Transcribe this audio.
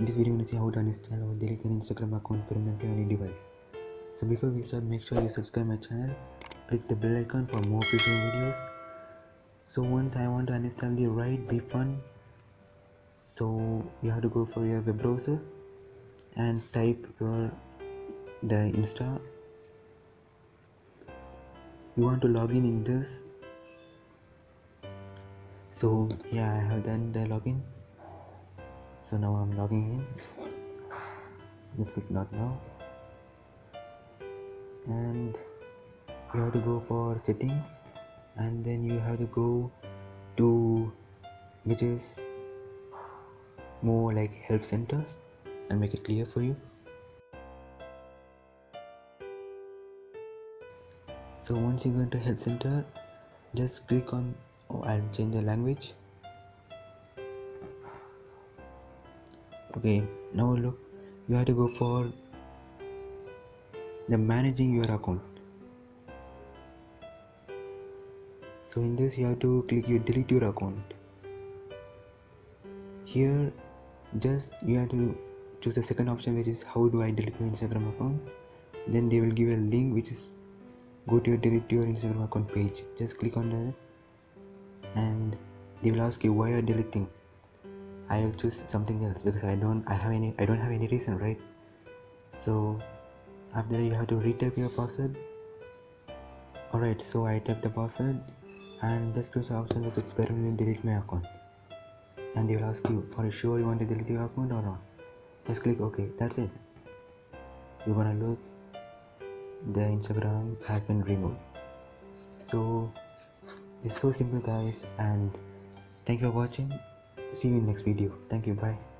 In this video, we're going to see how to uninstall or delete an Instagram account permanently on your device. So before we start, make sure you subscribe my channel, click the bell icon for more future videos. So once I want to uninstall the right bfun, so you have to go for your web browser and type the Insta. You want to log in this. So yeah, I have done the login. So now I'm logging in. Just click not now, and you have to go for settings, and then you have to go to which is more like help centers and make it clear for you. So once you go into help center, just click on I'll change the language. Okay, now look, you have to go for the managing your account. So in this you have to click you delete your account. Here just you have to choose the second option, which is how do I delete my Instagram account. Then they will give a link which is go to your delete your Instagram account page. Just click on that and they will ask you why you're deleting. I will choose something else because I don't have any reason, right? So after that you have to retype your password. Alright, so I type the password and just choose the option which is permanently delete my account, and they will ask you, are you sure you want to delete your account or not? Just click OK. That's it. You're gonna look, the Instagram has been removed. So it's so simple guys, and thank you for watching. See you in next video. Thank you. Bye.